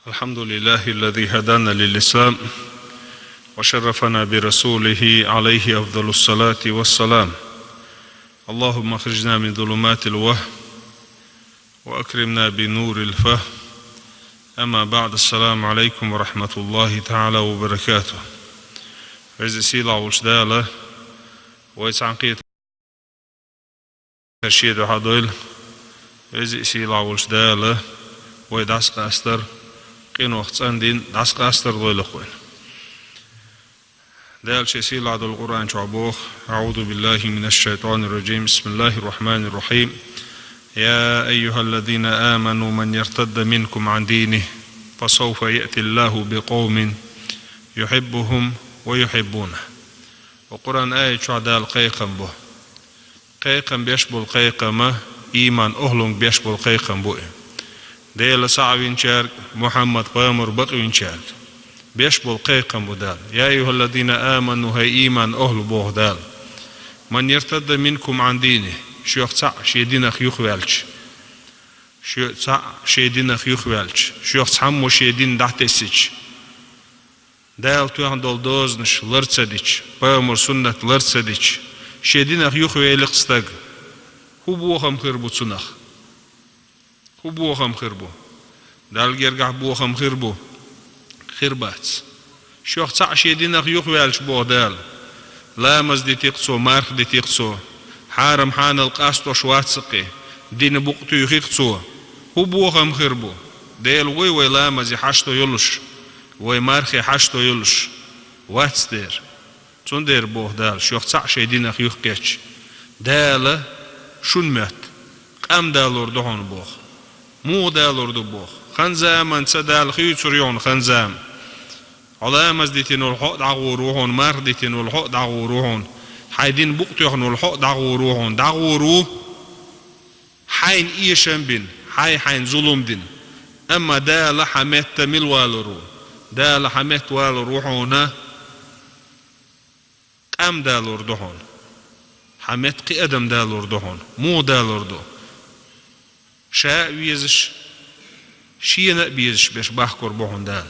الحمد لله الذي هدانا للإسلام وشرفنا برسوله عليه أفضل الصلاة والسلام. اللهم اخرجنا من ظلمات الوهم وأكرمنا بنور الفهم. أما بعد، السلام عليكم ورحمة الله تعالى وبركاته. وإذا سيلا وشدالة ويتعنقيت ترشيد وحضيل وإذا سيلا وشدالة ويدعسق أستر قين وقت أندين دعسق أستر ضيل أخوين دال شيء عدل القرآن شعبوخ. أعوذ بالله من الشيطان الرجيم. بسم الله الرحمن الرحيم. يا أيها الذين آمنوا من يرتد منكم عن دينه فسوف يأتي الله بقوم يحبهم ويحبونه. وقرآن آية شعدال قيقم به قيقم بيشبه القيقمة إيمان أهلون بيشبه القيقم به ديل صعبين شارك محمد قامر بقوين شارك بيشبه القيقم بدال. يا أيها الذين آمنوا هي إيمان أهل بوه دال. من يرتد منكم عن دينه شو صع شيدينك يخوالش شو صع شيدينك يخوالش شو حمو شيدين دحتسيش دال توان دول دوزنش لرتسديش بامر سنة لرتسديش شيدينك يخوالك استق هو بوخم خربو تسنخ هو بوخم خربو دال جرجع بوخم خربو خربات شو صع شيدينك يخوالش بوه دال لا مزدي تقصو مارخ دي تقصو حارم حان القاستو شواتسقي دين بوقتو يخيقصو هو بوخم خربو ديل وي لا مزي حشتو يلش وي مارخي حشتو يلش واتس دير تون دير بوه دال شو صع شيدينك يخقيتش دال شون مات قام دالور دهون بوخ مو دالور دو بوخ خنزام انت دال خيوتر يون خنزام علامز ديتين الحق دعوروهون مارخ ديتين الحق دعوروهون حايدين بوقتوهن والحق دعوروهن دعوروه حين إيشن بن حين ظلم دين. أما دا لحمت تميل والرو دا لحمت والروحونا أم دا لردهن حمت قدم دا لردهن مو دا لردو شاء ويزش شينا بيزش بيش بحكر بوهن دال.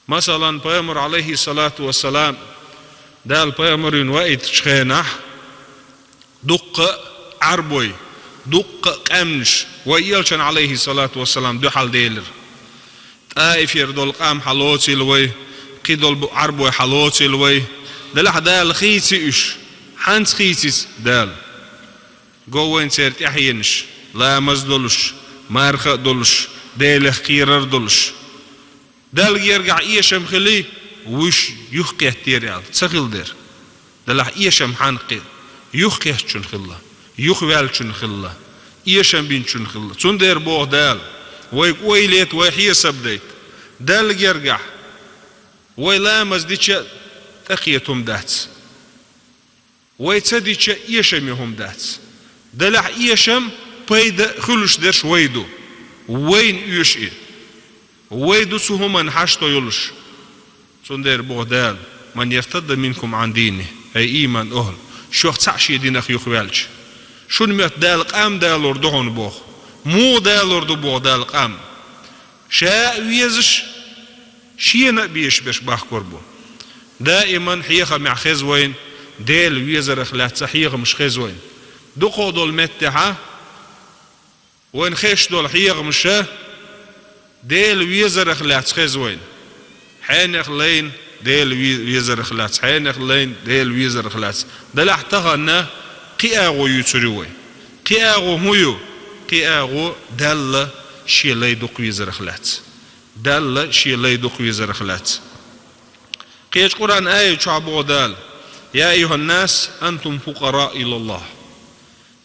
مثلا بيامر عليه الصلاة والسلام دال بيامرين وقت شخينح دق عربوي دق قمنش ويلشن عليه الصلاة والسلام دو حال ديلر طائف يردول قام حلوتي لوي قيدول عربوي حلوتي لوي دلح دال خيتي اش حانت خيتيس دال قوين سيرت يحينش لا مزدولش مارخ دولش ديلخ قيرر دولش دال يرجع ايشم خلي وش يخقيه تيريال تسخيل دير دلح ايشم حانقي يخقيه شن خلا يخوال شن خلا ايشم بين شن خلا تون دير بوه دال ويليت ويحيى سبديت دال يرجع ويلا مزديتش تقيتهم دات ويتسديتش ايشم يهم دات دلح ايشم بيد خلوش ديرش ويدو وين يشئ ويدو سهما حشتو يلش سندير بوغدال. من يرتد منكم عن دينه أي إيمان أهل شو تعشي دينك يخوالش شو نميت دال قام دال وردهن بوغ مو دال وردو بوغ دال قام شاء ويزش شينا بيش بيش باخ كربو دائما حيخة مع خزوين ديل ويزر اخلات حيخة مش خزوين دقو دول متحة وين خيش دول حيخة مش ديل ويزر اخلات خزوين حين خلين ديل ويزر خلاص حين خلين ديل ويزر خلاص دلح تغنى قياغو يتروي قياغو هيو قياغو دل شي لا يدق ويزر خلاص دل شي لا يدق ويزر خلاص قيش قرآن آية شعبو دال. يا أيها الناس أنتم فقراء إلى الله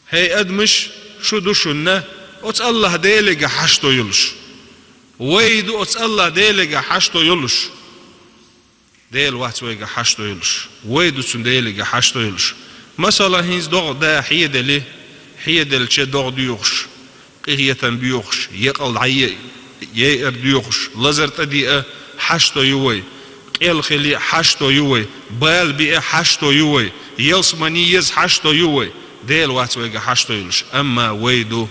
هي أدمش شو دوشنا أتس الله ديلك حشتو يلش ويدو أتس الله ديلك حشتو يلش ديل وقت ويجا حشتو يلش ويدو سن ديلك حشتو يلش. مثلا هيز دوغ دا حيدلي حيدل شي دوغ ديوخش قيهيتن بيوخش يقل عي يير ديوخش لزرت دي حشتو يوي قيل خلي حشتو يوي بال بي حشتو يوي يلسمني يز حشتو يوي ديل وقت ويجا حشتو يلش. أما ويدو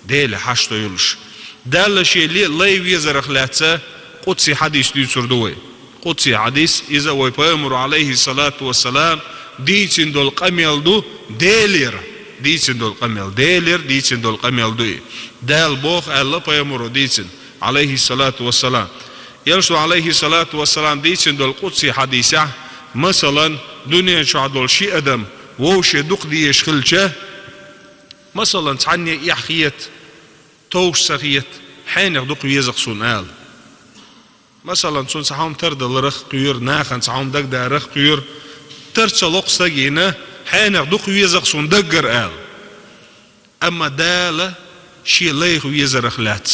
ديل حشتو يلش دال شيء لي ويزر خلاتسا قدسي حديث دي سردوي قدسي حديث إذا ويبامر عليه الصلاة والسلام ديتين دول قميل دو ديلير ديتين دول قميل ديلير ديتين دول قميل دو دال بوخ الله بامر ديتين عليه الصلاة والسلام يرسو عليه الصلاة والسلام ديتين دول قدسي حديثة مثلا دنيا شو عدول شي أدم ووش دوق ديش خلشه مثلا تعني يحخيت توش سخيت حين يغدق ويزق سنال مثلا سن سحوم ترد الرخ قيور ناخن سحوم دق دا رخ قيور ترتشلق سجينه حين يغدق ويزق سن دقر آل أما دالة شي ليخ ويزر خلات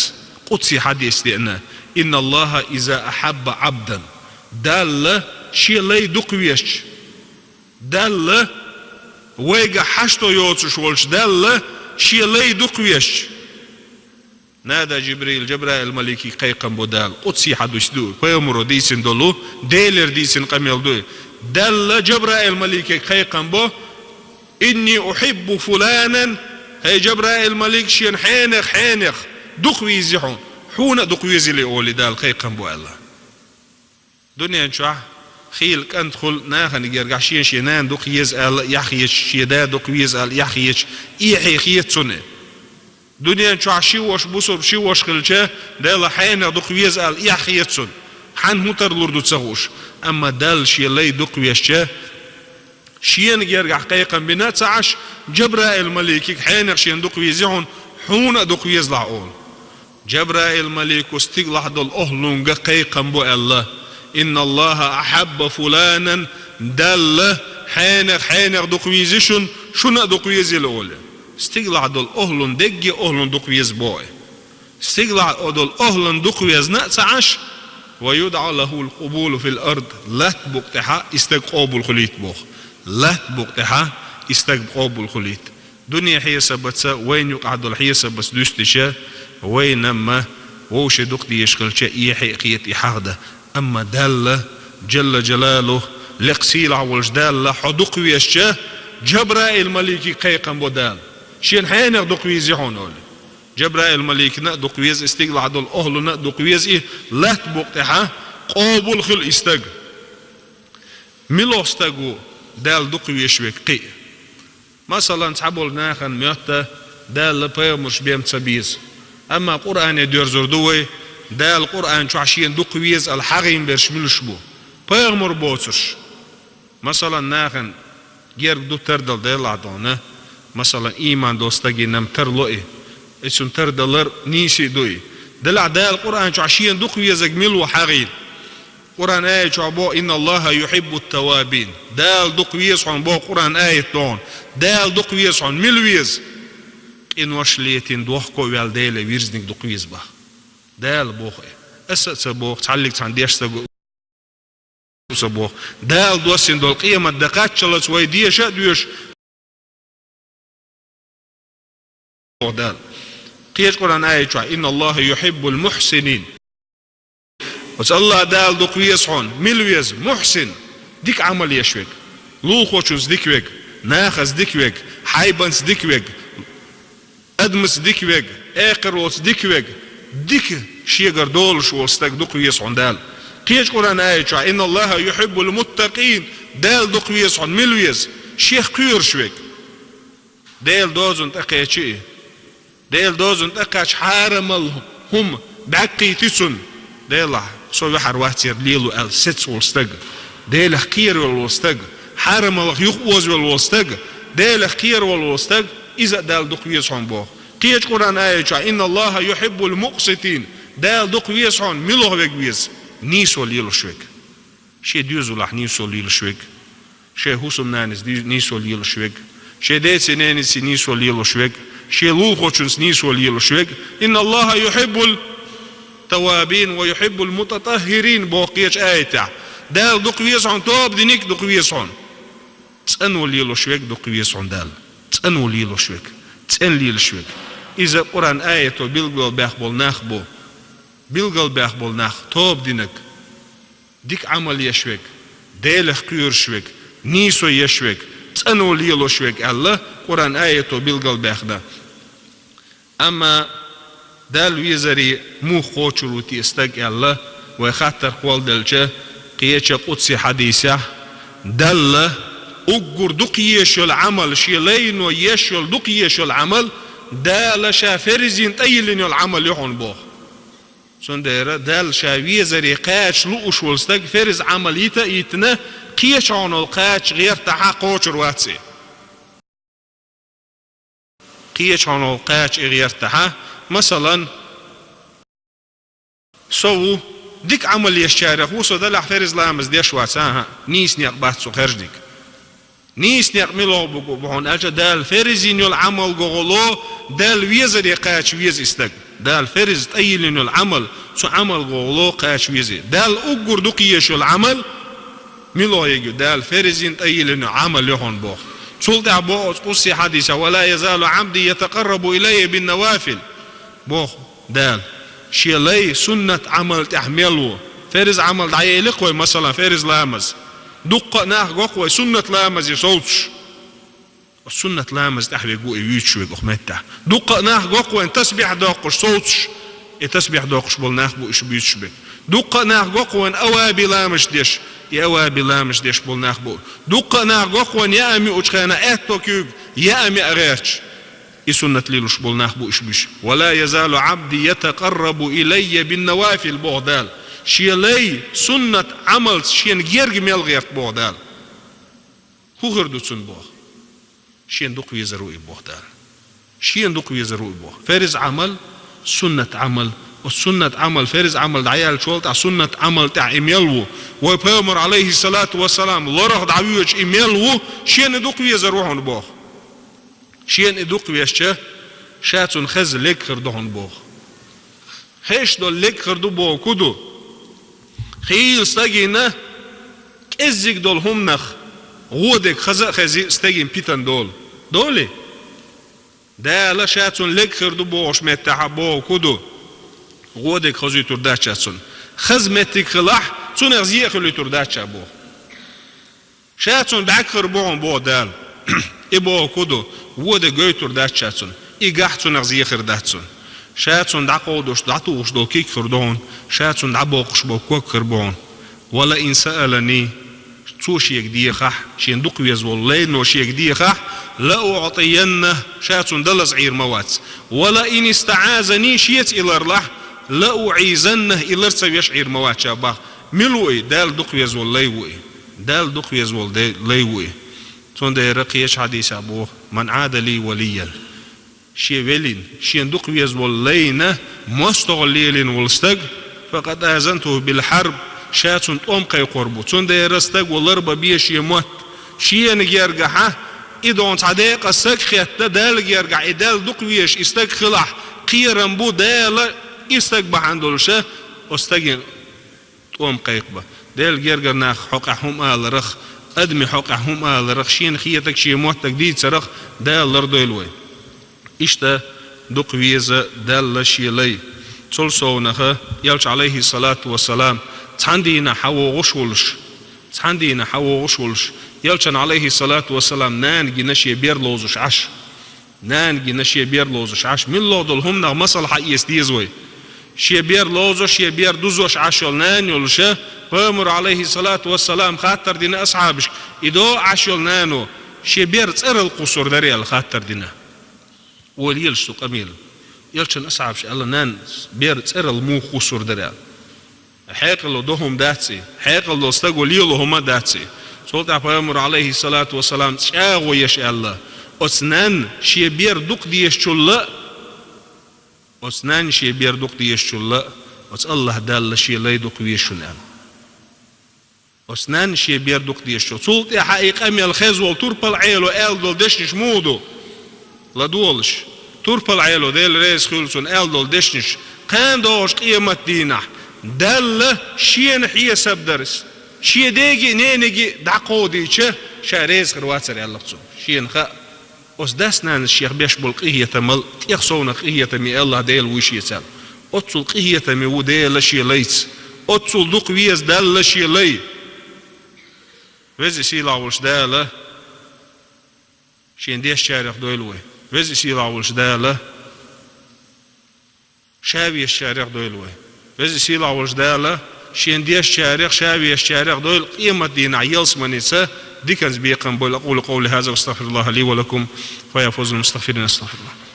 قدسي حديث لأنه إن الله إذا أحب عبدا دالة شي لي دق ويش دالة ويجا حشتو يوتش والش دالة شي لي دق ويش نادى جبرائيل الملكي قيقم بودال قدسي حدوش دو فيمرو ديسن دولو ديلر ديسن قميل دو دل جبرائيل الملكي قيقم بو إني أحب فلانا هي جبرائيل الملك شين حينخ دقويزي حون دقويزي لأولي دال قيقم بو الله دنيا نشوح خيل كندخل ناخن يرجع شينان دقويز ال يحيش شيدا دقويز ال يحيش إيحي خيت سنة دنيا نشوح شي وش بوسر شي وش خلشه دال حين دقويز ال يحيت سن حن متر لردو تسغوش أما دال شي لي دقويش شين يرجع قيقم بنا تعش جبرائيل الملك حين شين دقويزيون حون دقويز لعول جبرائيل الملك استقلح دول أهلون قيقم بو الله إن الله أحب فلانا دل حين دقويزيشون شون دقويزي الأولى استقلح دول أهلون دقي أهلون دقويز بوي استقلح دول أهلون دقويز نأتعش ويدعى له القبول في الأرض لا تبقتها استقاب الخليط بوخ لا تبقتها استقاب الخليط دنيا حيسة بتسا وين يقعد الحيسة بس دوستشا وينما ووش دقتي يشغل شيء حقيقة حاغده أما دالة جل جلاله لقسيل عولش دالة حدق ويشا جبرائيل الملكي قيقم بدال شين حين يقدق ويزيحون أولي جبرائيل الملك نقدق ويز استقلع دول أهل نقدق ويز إيه لا تبقتها قابل خل استق ملو استقو دال دق ويشوك قي مثلا تعبول ناخن ميوتا دال لبيمش بيم تسبيز أما قرآن يدير زردوي دال القرآن شو عشين دق ويز الحغيم برشملش بو بيغمر بوتش مثلا ناخن جير دو تردل دال عدونا مثلا إيمان دوستاقي نم ترلوئي اسم تردلر نيسي دوي دلع دال القرآن شو عشين دق ويز اجمل وحغيم قرآن آية شو عبو إن الله يحب التوابين دال دق ويز عن بو قرآن آية دون دال دق ويز عن ملويز إن وش ليتين دوحكو والديل ويرزنك دق ويز با دال بوخ أسأت بوخ تعلق تعنديش سبوخ دال دوسين دول قيمة دقات شلت ويدية شادويش دال قيش قرآن آية شو إن الله يحب المحسنين وس الله دال دق ويز عن ملويز محسن ديك عمل يشوك لوخوشوز ديك ويك ناخز ديك ويك حيبنس ديك ويك أدمس ديك ويك آخروس ديك ويك ديك شيغر دول شو استك دق ويز عن دال قيش قرآن آية شو إن الله يحب المتقين دال دق ويز عن ملويز شيخ قير شوك دال دوزن تقيتشي دال دوزن تقاش حارم هم بعقي تسن دال سو بحر واتير ليلو ال ستس والستق دال خير والوستق حارم الله يقوز والوستق دال خير والوستق إذا دال دق ويز عن بوه قيش قرآن آية شو إن الله يحب المقسطين دال دق ويز عن ملوه بيز نيسو ليلو شوك شي ديوزو لح نيسو ليلو شوك شي حسم نانس نيسو ليلو شوك شي ديتسي نانس نيسو ليلو شوك شي لوخوشنس نيسو ليلو شوك إن الله يحب التوابين ويحب المتطهرين بوقيش آية دال دق ويز عن توب دينيك دق ويز عن تسأنو ليلو شوك دق ويز عن دال تسأنو ليلو شوك تسأن ليلو شوك إذا قرآن آية بيلقل بيخبول ناخبو بيلقل بيخبول ناخ توب دينك ديك عمل يشوك ديلخ قيور شوك نيسو يشوك تسأنو ليلو شوك الله قرآن آية بيلقل بيخدا أما دال ويزري مو خوشروتي استق الله وخاطر قول دلجه قيش قدسي حديثه دل أقر دقيش العمل شيلين ويشل دقيش العمل دال شافرزين تيلين العمل يحون بوه سندير دال شاوي زري قاش لوش والستق فرز عمليته يتنا قيش عن القاش غير تحقوش رواتسي قيش عن القاش غير تحا مثلا سو ديك عمل يشارك وصو دل فرز لامز ديش واتساها نيس نيق باتسو خرجدك نيس نيق ملو بحون أجا دال فرزين العمل غولو دال ويزر يقاش ويز استق دال فرز تأيلين العمل سو عمل غولو قاش ويزي دال أقر دقيش العمل ملو يجو دال فرزين تأيلين العمل يهون بوخ سلط عبو قصي حديثة ولا يزال عبدي يتقرب إلي بالنوافل بوخ دال شيلي سنة عمل تحمله فرز عمل دعيه لقوي مثلا فرز لامز دق ناخ قوي سنة لامز يصوتش السنة لامز تحبي قوي يوتشوي قمتها دق ناخ قوي تسبح داقش صوتش تسبح داقش بول ناخ بوش بيتشبك دق ناخ قوي أوابي لامش ديش يأوابي لامش ديش بول ناخ بو دق ناخ قوي يأمي أجخانا أتوكيوب يأمي أغيرش سنة ليلوش بول ناخ بوش بيش ولا يزال عبدي يتقرب إلي بالنوافل بوغدال شيلي سنة عمل شين جيرج ميل غيرت بوغدال هو غردو سن بوغ شين دوق ويزروي بوغدال شين دوق ويزروي بوغ فرز عمل سنة عمل والسنة عمل فرز عمل دعيال شولت على سنة عمل تاع إيميلو ويبامر عليه الصلاة والسلام لرغ دعويج إيميلو شين دوق ويزروهن بوغ شين إدوق ويشته شاتون خز لك خردهن بوغ هيش دول لك خردو بوغ كدو خيل استاجينا كزيك دول هم نخ غودك خزي استاجين بيتن دولي دا لا شاتون لك خردو بوغ شمتها بوغ كدو غودك خزي ترداش شاتون خزمتك خلاح تون اغزيه خلي ترداش بوغ شاتون بعك خربوغن بوغ دال إبوغ كدو وده جيتور داتشاتون إيجاحتون أغزيه خرداتون شاتون دعقودوش دعتوش دول كيك خردون شاتون دعبوقش بوكوك خربون ولا إن سألني توش يجديخه شين دق يزول لين وش يجديخه لا أعطينه شاتون دلز عير موات ولا إن استعاذني شيت إلى الله لا أعيزنه إلى رسويش عير موات شابه ملوي دال دق يزول ليوي دال دق يزول ليوي تون ده رقيش حديث أبوه من عاد لي وليا شي ولين شي ندق يزول لينا مستغليل والستق فقد آذنته بالحرب شاتون تقوم قي قربو تون ده رستق والربا بيش يموت شي نجيرجحه إدون تعديق السق خيات دال جيرجع إدال دق ويش استق خلح قيرن بو دال استق بحندولشه استق تقوم قيقبه دال جيرجر ناخ حقهم آل رخ أدمي حقهم آل رخشين خيتك شي موتك دي ترخ دال لردو الوي إشتا دق ويزا دال شي لي تلسونها يلش عليه الصلاة والسلام تحندينا حو غشولش تحندينا حو غشولش يلشن عليه الصلاة والسلام نانجي نشي بيرلوزش عش نانجي نشي بيرلوزش عش من لودل هم نغ مصلحة يستيزوي شي بيرلوزش شي بير دوزوش عشول نان يلشه قامر عليه الصلاة والسلام خاطر دينا أصحابش إدو عشول نانو شي بير تسر القصور داريال خاطر دينا وليلش قميل يلشن أصحابش الله نان بير تسر المو قصور داريال حيقلو دوهم داتسي حيقلو استقو ليلو هما داتسي سلطة قامر عليه الصلاة والسلام تشاغو يش الله أسنان شي بير دوق ديش شلا أسنان شي بير دوق ديش شلا وس الله دال شي لا يدوق ويشنان أسنان شي بير دوق ديش شلا سلطة حقيقة من الخز والتربل عيلو آل دول دشنش مودو لا دولش تربل عيلو ديل ريس خلصون آل دول دشنش كان دوش قيمة دينح دال شي نحية سب درس شي ديجي نينجي دعقودي شه شاريز خرواتر يالقصو شي نخا أس داسنا الشيخ بيش بالقية تمل يخصونا قية مي الله ديل ويش يسال أتصل قية مي وديل شي ليت أتصل دوق ويز دال شي لي وزي سيلا وش دال شي نديش شارخ دويلوي وزي سيلا وش دال شاوي الشارع دويل وي بس سيلا وجداله شين دي الشارع شاوي الشارع دويل قيمة دين عيالس منيسة دي كان بيقن بقول أقول قولي هذا واستغفر الله لي ولكم فيا فوز المستغفرين استغفر الله.